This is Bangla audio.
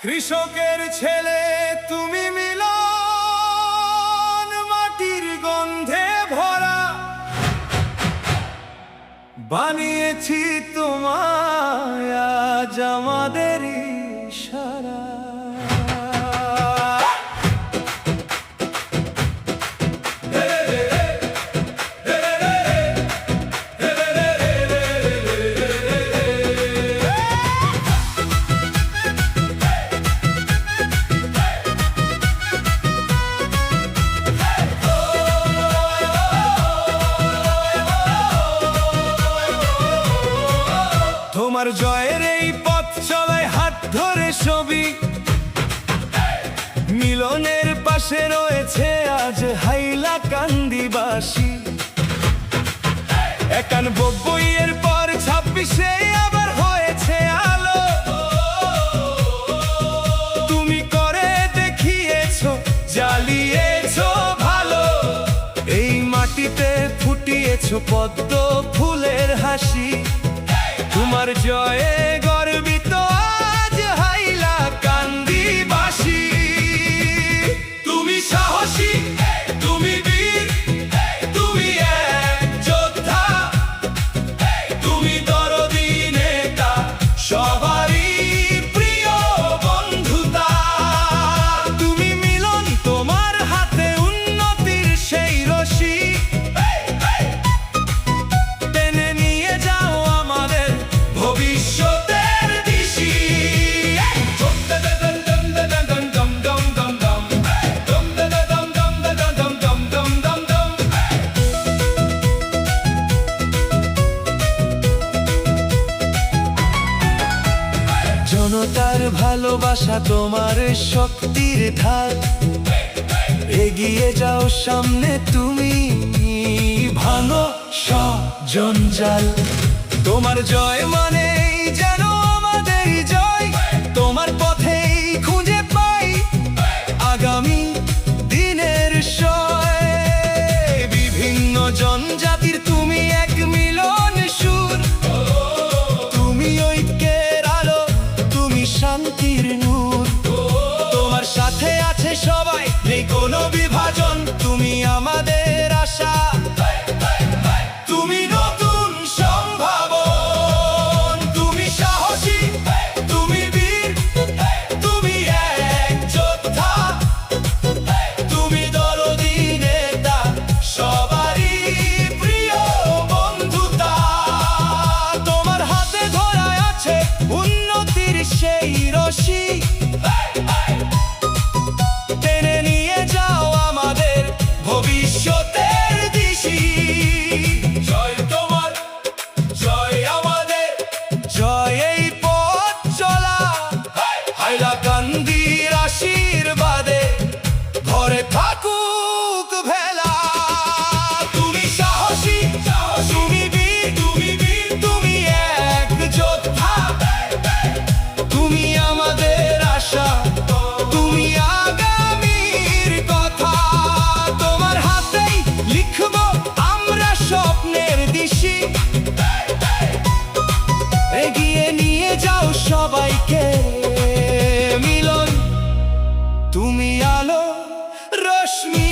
কৃষকের ছেলে তুমি মিলন, মাটির গন্ধে ভরা বানিয়েছি তোমায় আজ আমাদের ইশারা। তোমার জয়ের এই পথ চলায় হাত ধরে ছবি, মিলনের পাশে রয়েছে আজ হাইলাকান্দিবাসী। 91 পর 26-এ আবার হয়েছে আলো, তুমি করে দেখিয়েছো, জ্বালিয়েছো ভালো। এই মাটিতে ফুটিয়েছো পদ্ম ফুলের হাসি, তোমার জয়ে গর্বিত আজ হাইলাকান্দিবাসী। তুমি সাহসী, তুমি বীর, তুমি এক যোদ্ধা, তুমি দরদি নেতা, সবারই প্রিয় বন্ধুতা। তুমি মিলন, তোমার হাতে উন্নতির সেই রশি, টেনে নিয়ে যাও আমাদের ভবিষ্যতের দিশি। জনতার ভালোবাসা তোমার শক্তির ধার, এগিয়ে যাও সামনে তুমি, ভাঙো সব জঞ্জাল। তোমার জয় মানে যেন আমাদের জয়, তোমার পথেই খুঁজে পাই আগামী দিনের সয়। বিভিন্ন জনজাতির তুমি এক মিলন সুর, তুমি ঐক্যের আলো, তুমি শান্তির নূর। তোমার সাথে আছে সবাই, নেই কোনো বিভাজন, তুমি আমাদের আশা, তুমি নতুন সম্ভাবন। তুমি সাহসী, তুমি বীর, তুমি এক যোদ্ধা, তুমি দরদি নেতা, সবারই প্রিয় বন্ধুতা। তোমার হাতে ধরা আছে উন্নতির সেই রশি, টেনে নিয়ে যাও আমাদের ভবিষ্যতের দিশি। জয় তোমার, জয় আমাদের, জয় এই পথ চলা, হাইলাকান্দির আশীর্বাদে ঘরে থাকুক ভেলা। তুমি সাহসী, তুমি বীর, তুমি বীর, তুমি এক যোদ্ধা, তুমি আমাদের আশা, তুমি আগামীর কথা। তোমার হাতেই লিখবো আমরা স্বপ্নের দিশি, এগিয়ে নিয়ে যাও সবাইকে। মিলন, তুমি আলো রশ্মি।